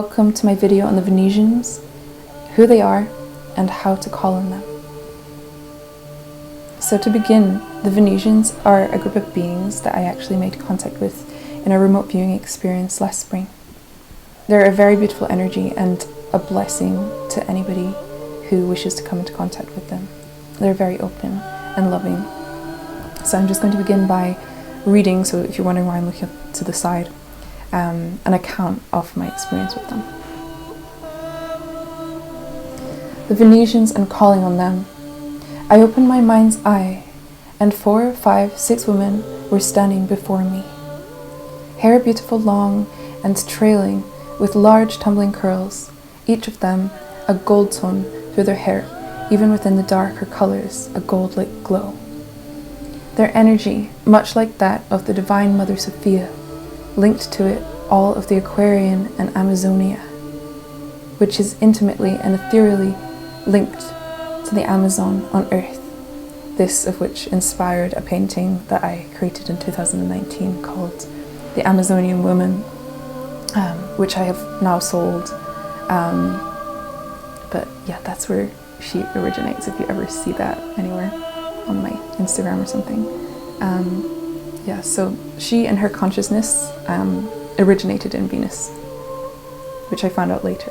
Welcome to my video on the Venetians, who they are, and how to call on them. So to begin, the Venetians are a group of beings that I actually made contact with in a remote viewing experience last spring. They're a very beautiful energy and a blessing to anybody who wishes to come into contact with them. They're very open and loving. So I'm just going to begin by reading, so if you're wondering why I'm looking up to the side, an account of my experience with them. The Venetians and calling on them. I opened my mind's eye, and 4, 5, 6 women were standing before me. Hair beautiful, long, and trailing, with large tumbling curls, each of them a gold tone through their hair, even within the darker colours, a gold-like glow. Their energy, much like that of the Divine Mother Sophia, linked to it all of the Aquarian and Amazonia, which is intimately and ethereally linked to the Amazon on Earth, this of which inspired a painting that I created in 2019 called The Amazonian Woman, which I have now sold, but yeah, that's where she originates, if you ever see that anywhere on my Instagram or something. Yeah, so she and her consciousness originated in Venus, which I found out later,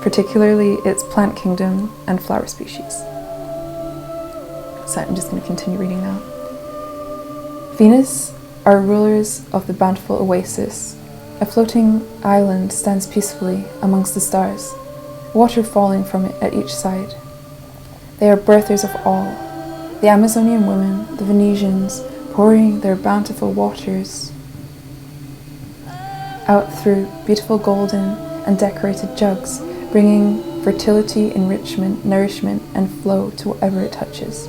particularly its plant kingdom and flower species. So I'm just going to continue reading now. Venus are rulers of the bountiful oasis. A floating island stands peacefully amongst the stars, water falling from it at each side. They are birthers of all, the Amazonian women, the Venetians, pouring their bountiful waters out through beautiful golden and decorated jugs, bringing fertility, enrichment, nourishment, and flow to whatever it touches.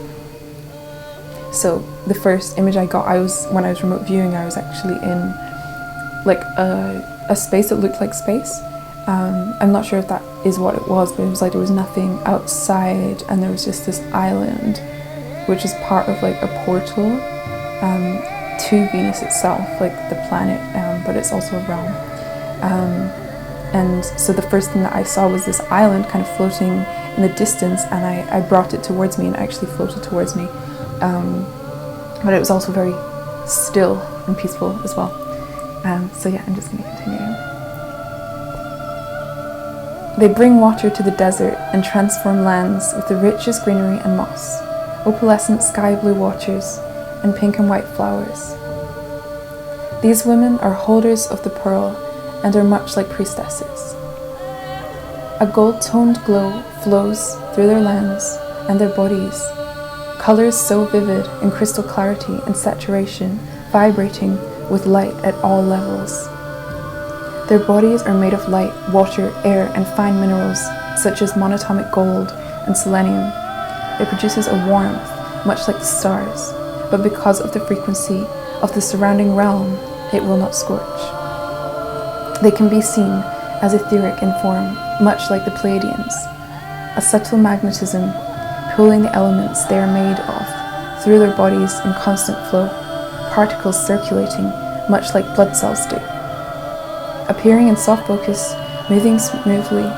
So the first image I got, when I was remote viewing, I was actually in like a space that looked like space. I'm not sure if that is what it was, but it was like there was nothing outside, and there was just this island, which is part of like a portal to Venus itself, like the planet, but it's also a realm. And so the first thing that I saw was this island kind of floating in the distance, and I brought it towards me, and it actually floated towards me. But it was also very still and peaceful as well. So yeah, I'm just going to continue. They bring water to the desert and transform lands with the richest greenery and moss, opalescent sky blue waters, and pink and white flowers. These women are holders of the pearl and are much like priestesses. A gold-toned glow flows through their lands and their bodies, colors so vivid in crystal clarity and saturation, vibrating with light at all levels. Their bodies are made of light, water, air, and fine minerals such as monatomic gold and selenium. It produces a warmth much like the stars, but because of the frequency of the surrounding realm, it will not scorch. They can be seen as etheric in form, much like the Pleiadians, a subtle magnetism pulling the elements they are made of through their bodies in constant flow, particles circulating much like blood cells do. Appearing in soft focus, moving smoothly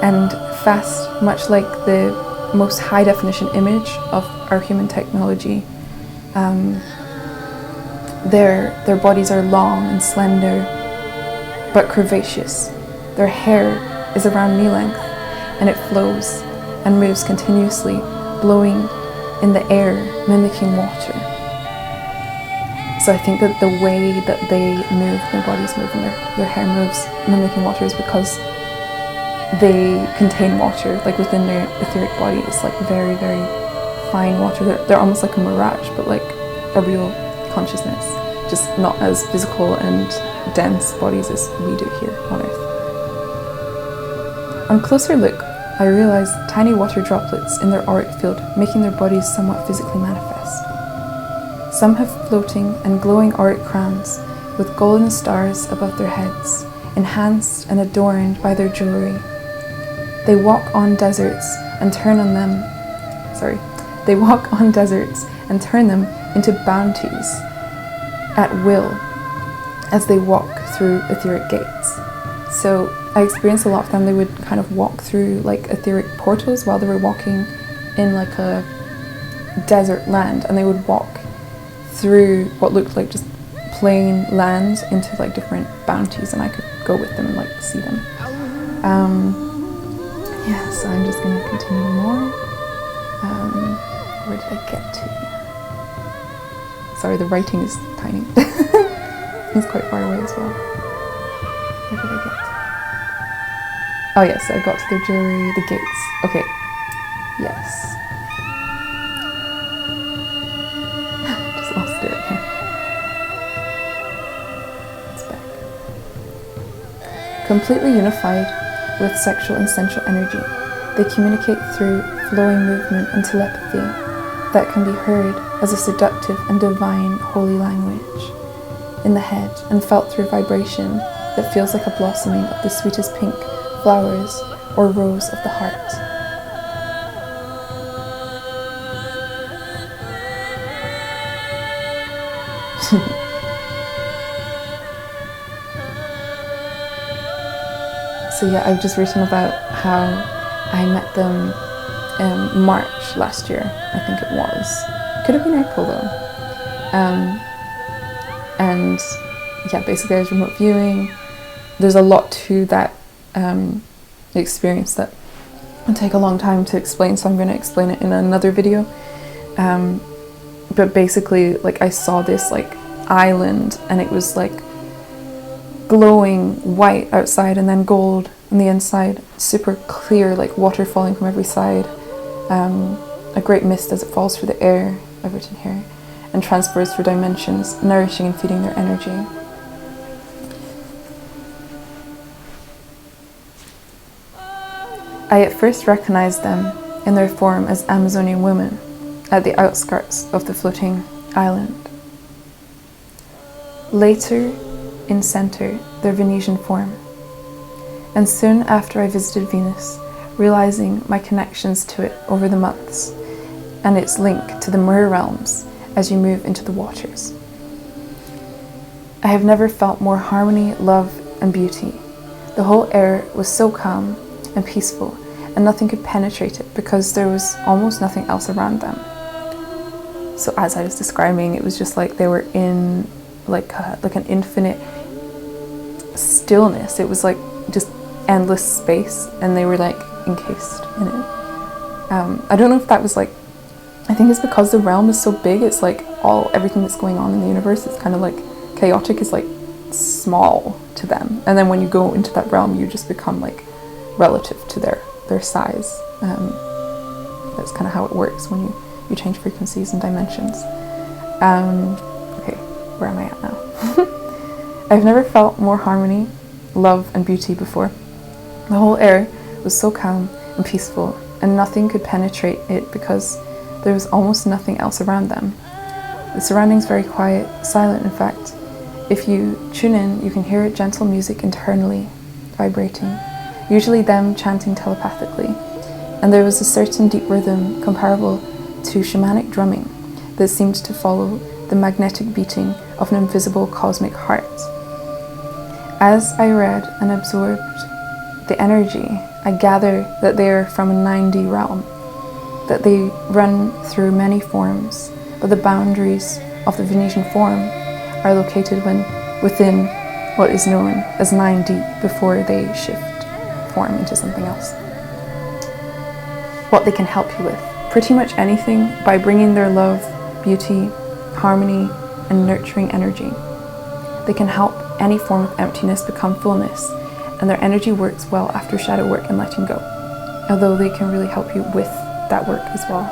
and fast, much like the most high definition image of our human technology. Their bodies are long and slender, but curvaceous. Their hair is around knee length, and it flows and moves continuously, blowing in the air, mimicking water. So I think that the way that they move, their bodies move and their hair moves, mimicking water, is because they contain water, like within their etheric body. It's like very, very fine water. They're almost like a mirage, but like a real consciousness, just not as physical and dense bodies as we do here on Earth. On closer look, I realized tiny water droplets in their auric field, making their bodies somewhat physically manifest. Some have floating and glowing auric crowns with golden stars above their heads, enhanced and adorned by their jewelry. They walk on deserts and turn them into bounties at will as they walk through etheric gates. So I experienced a lot of them. They would kind of walk through like etheric portals while they were walking in like a desert land, and they would walk through what looked like just plain lands into like different bounties, and I could go with them and like see them. Yeah, so I'm just going to continue more. Where did I get to? Sorry, the writing is tiny. He's quite far away as well. Where did I get to? Oh yes, I got to the jewelry, the gates. Okay, yes. Just lost it. Okay. It's back. Completely unified with sexual and sensual energy, they communicate through flowing movement and telepathy that can be heard as a seductive and divine holy language in the head and felt through vibration that feels like a blossoming of the sweetest pink flowers or rose of the heart. So yeah, I've just written about how I met them in March last year, I think it was. Could have been April though. And yeah, basically I was remote viewing. There's a lot to that experience that will take a long time to explain, so I'm going to explain it in another video. But basically, like, I saw this like island, and it was like glowing white outside and then gold on the inside, super clear, like water falling from every side, a great mist as it falls through the air, I've written here, and transfers through dimensions, nourishing and feeding their energy. I at first recognized them in their form as Amazonian women at the outskirts of the floating island. Later, in center, their Venetian form. And soon after I visited Venus, realizing my connections to it over the months and its link to the mirror realms as you move into the waters. I have never felt more harmony, love, and beauty. The whole air was so calm and peaceful, and nothing could penetrate it because there was almost nothing else around them. So as I was describing, it was just like they were in like an infinite stillness. It was like just endless space, and they were like encased in it. I don't know if that was like, I think it's because the realm is so big, it's like everything that's going on in the universe is kind of like chaotic, is like small to them, and then when you go into that realm you just become like relative to their size. That's kind of how it works when you change frequencies and dimensions. Okay, where am I at now? I've never felt more harmony, love, and beauty before. The whole air was so calm and peaceful, and nothing could penetrate it because there was almost nothing else around them. The surroundings very quiet, silent in fact. If you tune in, you can hear gentle music internally vibrating, usually them chanting telepathically, and there was a certain deep rhythm comparable to shamanic drumming that seemed to follow the magnetic beating of an invisible cosmic heart. As I read and absorbed the energy, I gather that they are from a 9D realm, that they run through many forms, but the boundaries of the Venetian form are located within what is known as 9D before they shift form into something else. What they can help you with, pretty much anything, by bringing their love, beauty, harmony, and nurturing energy. They can help any form of emptiness become fullness, and their energy works well after shadow work and letting go, although they can really help you with that work as well.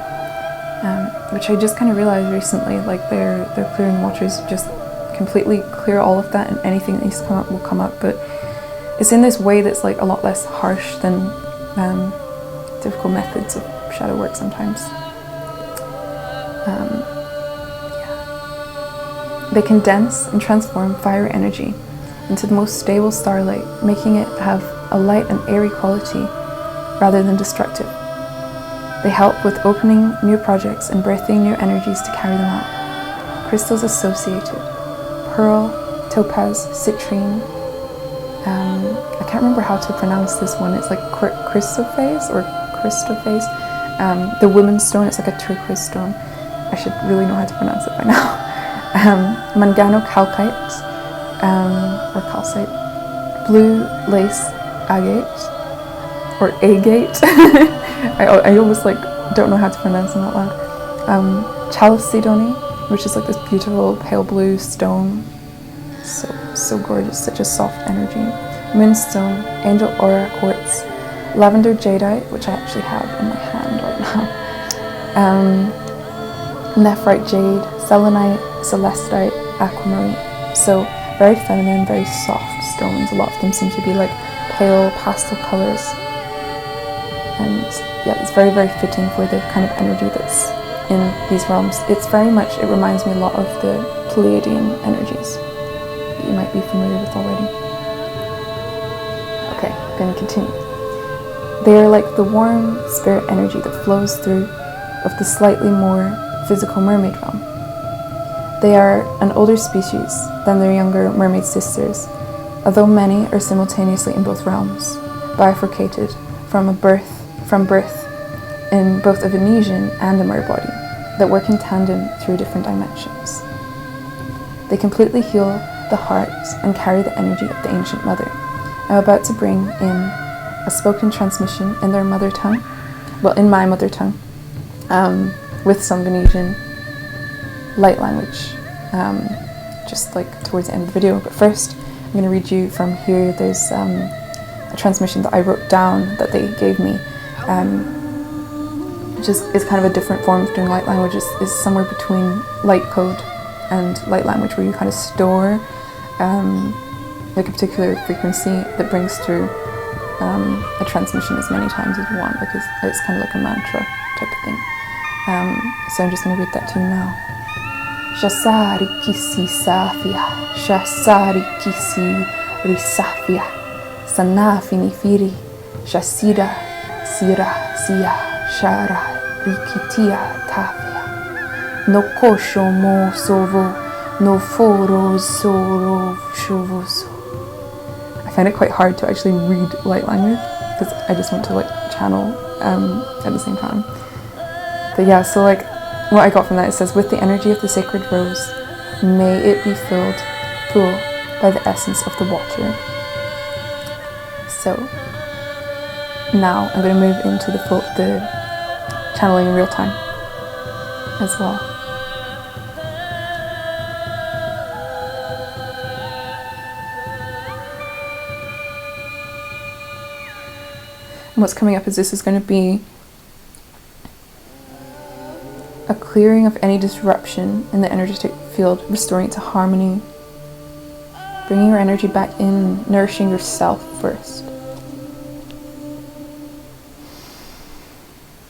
Which I just kind of realized recently, like their clearing waters just completely clear all of that, and anything that needs to come up will come up, but it's in this way that's like a lot less harsh than typical methods of shadow work sometimes. They condense and transform fire energy into the most stable starlight, making it have a light and airy quality rather than destructive. They help with opening new projects and birthing new energies to carry them out. Crystals associated: pearl, topaz, citrine, can't remember how to pronounce this one. It's like chrysoprase or Christophase. The woman's stone, it's like a turquoise stone. I should really know how to pronounce it by now. Manganocalcite, or calcite. Blue lace agate, or agate. I almost like don't know how to pronounce them out loud. Chalcedony, which is like this beautiful pale blue stone. So gorgeous, such a soft energy. Moonstone, angel aura quartz, lavender jadeite, which I actually have in my hand right now. Nephrite jade, selenite, celestite, aquamarine. So very feminine, very soft stones. A lot of them seem to be like pale pastel colors. And yeah, it's very, very fitting for the kind of energy that's in these realms. It's very much, it reminds me a lot of the Pleiadian energies that you might be familiar with already. Okay, I'm going to continue. They are like the warm spirit energy that flows through of the slightly more physical mermaid realm. They are an older species than their younger mermaid sisters, although many are simultaneously in both realms, bifurcated from birth in both a Venetian and a mer body that work in tandem through different dimensions. They completely heal the heart and carry the energy of the ancient mother. I'm about to bring in a spoken transmission in their mother tongue, well, in my mother tongue, with some Venetian light language, just like towards the end of the video. But first, I'm going to read you from here. There's a transmission that I wrote down that they gave me, which is kind of a different form of doing light language. Is somewhere between light code and light language, where you kind of store like a particular frequency that brings through a transmission as many times as you want, because it's kind of like a mantra type of thing. So I'm just going to read that to you now. Shasari kisi safia, shasari kisi risafia, sanafini firi, shasira, sira, sia, shara, rikitia, tafia. No kosho mo sovo, no foro soro shovoso. I find it quite hard to actually read light language because I just want to like channel at the same time. But yeah, so like what I got from that, it says, with the energy of the sacred rose, may it be filled full by the essence of the water. So now I'm going to move into the channeling in real time as well. And what's coming up is this is going to be a clearing of any disruption in the energetic field, restoring it to harmony, bringing your energy back in, nourishing yourself first,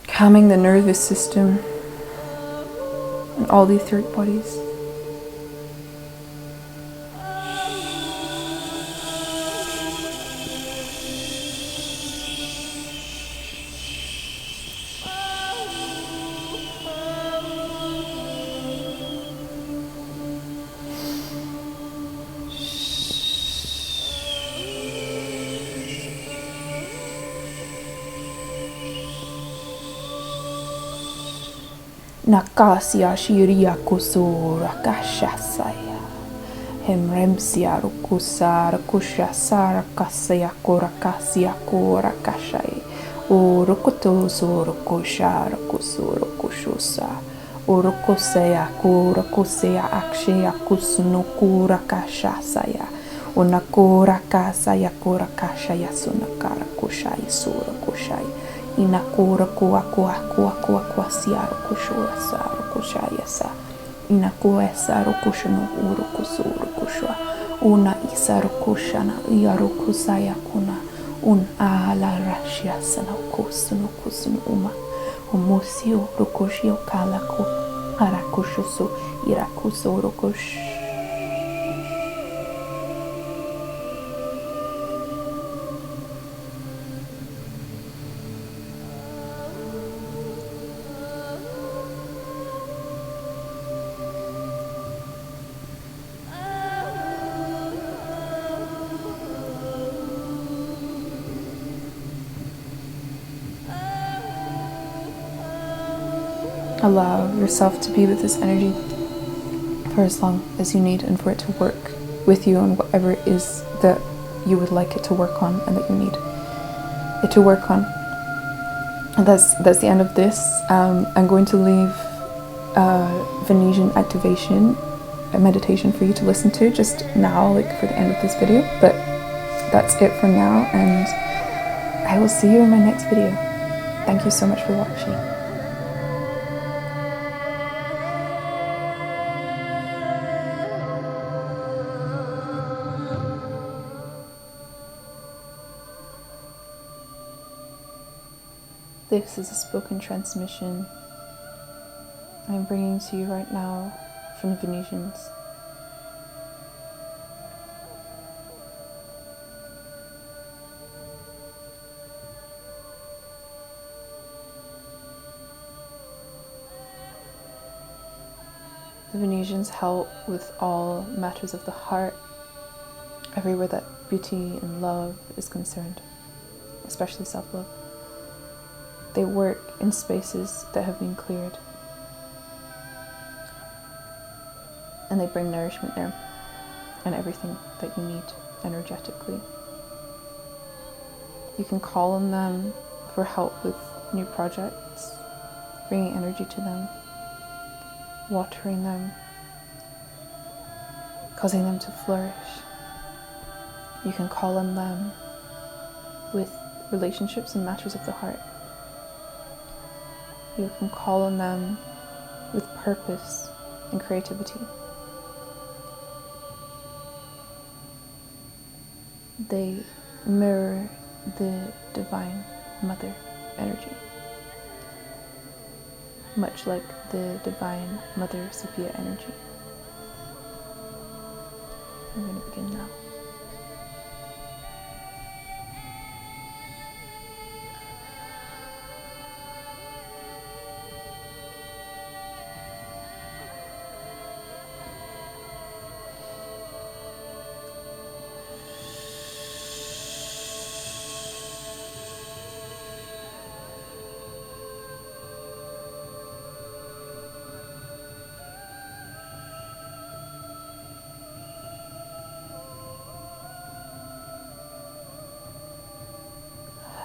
calming the nervous system and all the etheric bodies. Nakasia shiria kusura kashasaya. Hemremsia rukusara kushasara kasaya korakasia korakashai. Urukuto surukushara kusuru kushusa. Urukosea korakosea akshaya kusunukura kashasaya. Unakura kasaya korakashaya sunakara kushai sura kushai. Inakura kuwa siaro kushura saro kushaya sa. Inakua saro kushano uru kusuru kushwa. Una isaro kushana iaro kusaya kuna. Un ala rashia sana kusunu uma. Umusio rukushio kalako arakushusu irakuso rukush. Allow yourself to be with this energy for as long as you need, and for it to work with you on whatever it is that you would like it to work on and that you need it to work on. And that's the end of this. I'm going to leave Venetian activation, a meditation for you to listen to just now, like for the end of this video. But that's it for now, and I will see you in my next video. Thank you so much for watching. This is a spoken transmission I'm bringing to you right now from the Venetians. The Venetians help with all matters of the heart, everywhere that beauty and love is concerned, especially self-love. They work in spaces that have been cleared, and they bring nourishment there and everything that you need energetically. You can call on them for help with new projects, bringing energy to them, watering them, causing them to flourish. You can call on them with relationships and matters of the heart. You can call on them with purpose and creativity. They mirror the Divine Mother energy, much like the Divine Mother Sophia energy. I'm going to begin now.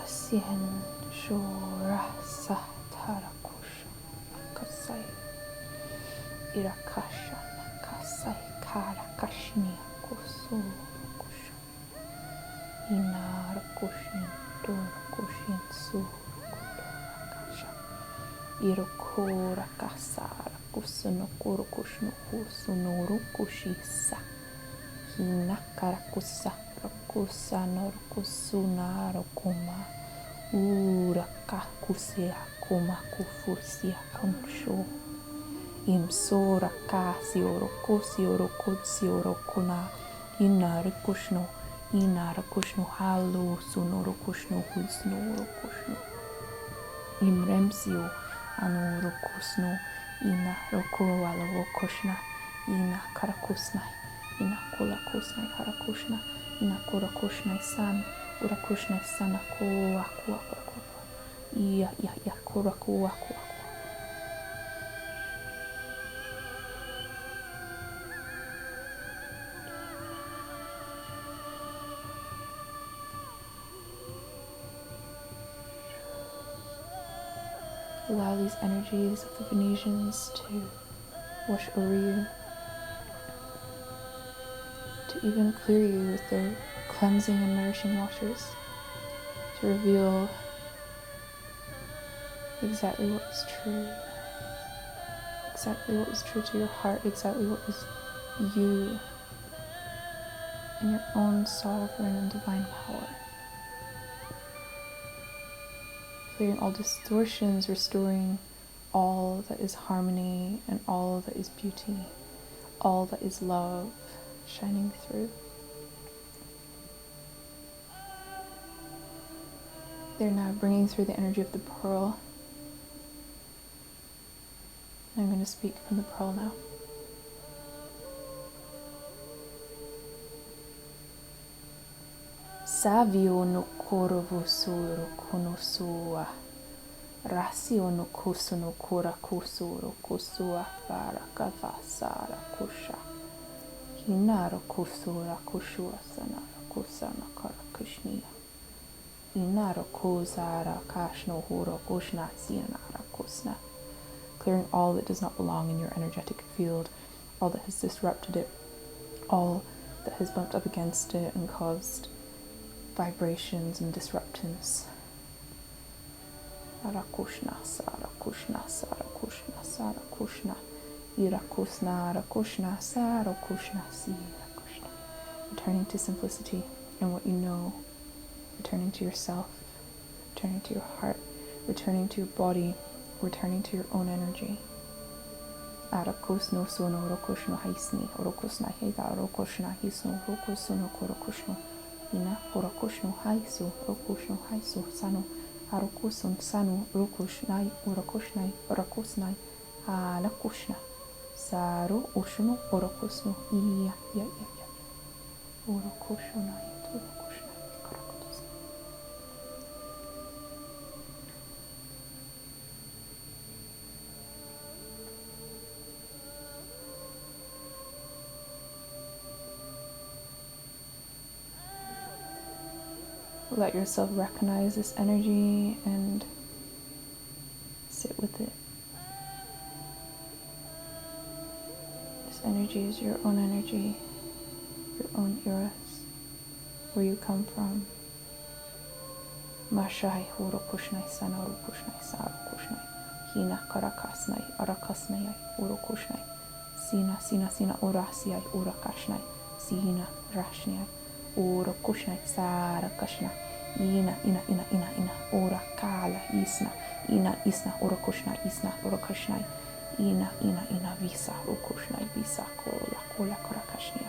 Sien shora satarakusha kasai irakasha kasai karakashni kusu kusha inar kushin tor kushin su kurakasha irokora kasara kusuno kuru kushno kusunuru kushisa hinakara kusa rakusa nor kusuna rokuma Uraka kusia kuma kufusia konsho imsora kasi orokuna inara kushno halu sunoro kushno husnoro kushno imremsio anoro kusno ina roko alo kushna ina karakusna ina kula kusna harakushna ina kura kushna san Urakushna sana kuwa iya kura kuwa. Allow these energies of the Venetians to wash over you, to even clear you with their cleansing and nourishing waters, to reveal exactly what is true, exactly what is true to your heart, exactly what is you in your own sovereign and divine power. Clearing all distortions, restoring all that is harmony and all that is beauty, all that is love shining through. They're now bringing through the energy of the pearl. I'm going to speak from the pearl now. Savio no corvo suro conosua, Rasio no kusu no kura kusu ro kusua fara kavasara kusha. Hinaro kusura kushua sanara kusana kara kushnia. Inaro kozara kashno huro kushna sinara kusna. Clearing all that does not belong in your energetic field, all that has disrupted it, all that has bumped up against it and caused vibrations and disruptance. Arakushna, Sarakushna, Sarakushna, Sarakushna, Irakushna, Arakushna, Sarakushna, Sirakushna. Returning to simplicity and what you know, returning to yourself, returning to your heart, returning to your body, returning to your own energy. Arakusno sono orokushno haisni, orokusna heita orokushna hiso, orokusuno korokushno, ina orokushno haisu, orokushno haisu, sano. Arokusun sanu rukushnai urakushnai urakusnai alakushna saru ushnu urakusnu ya urakushnai urakushnai karakotus. Let yourself recognize this energy and sit with it. This energy is your own energy, your own eras, where you come from. Mashai urokushnai sana urokushnai sarukushnai hina karakasnai arakasnai urokushnai sina sina sina urasiai urakashnai sina rashnai urokushnai sarakashna ina urakala isna urokushna isna urokushnai ina visa urokushnai visa kola karakashnia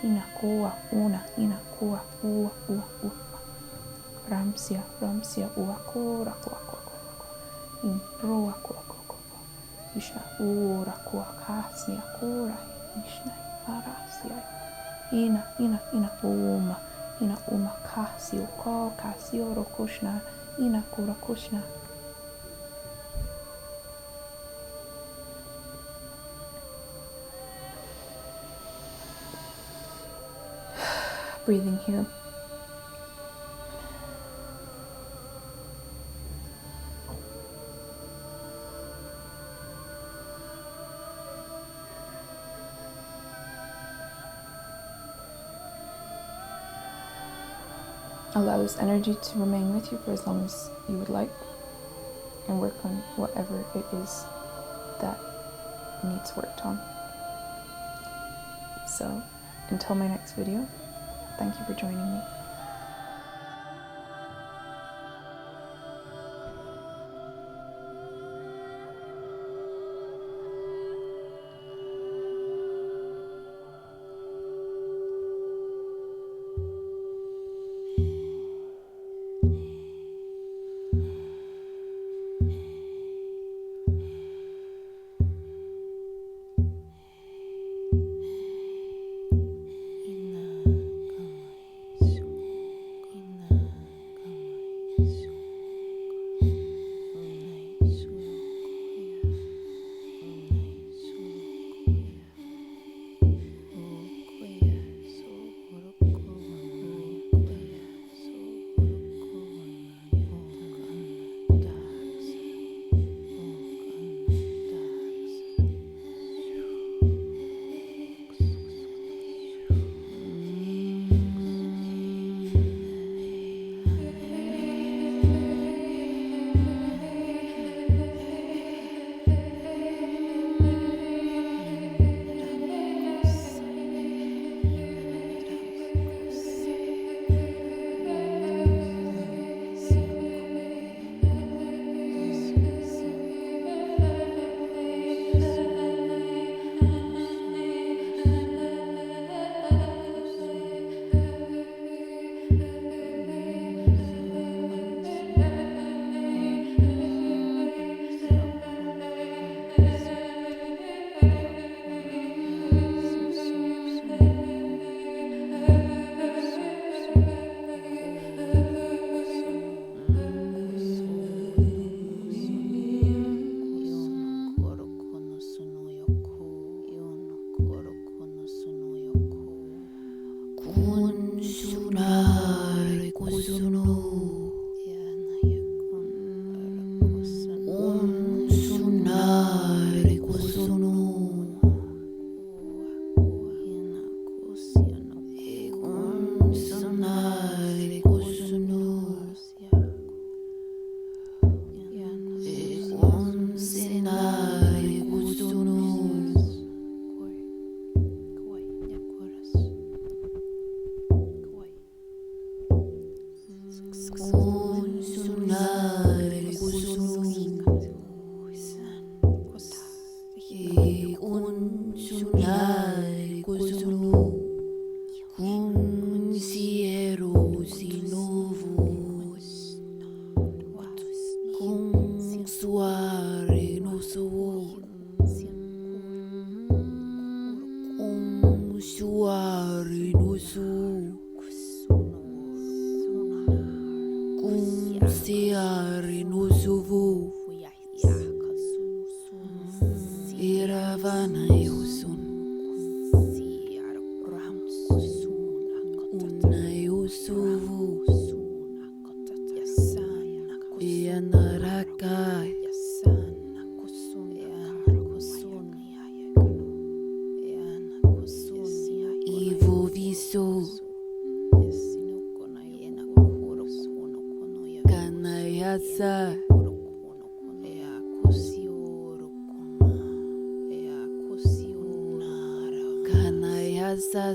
ina koa una ina koa ua ramsia ua kora in roa koa ishna ura koa kasnia kora ishna arasia ina uma kasio ko kasio rokushna ina kura kushna. Breathing here. Allow this energy to remain with you for as long as you would like, and work on whatever it is that needs worked on. So, until my next video, thank you for joining me.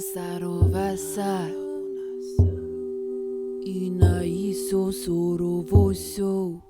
Sarovasa Inaiso Sorovoso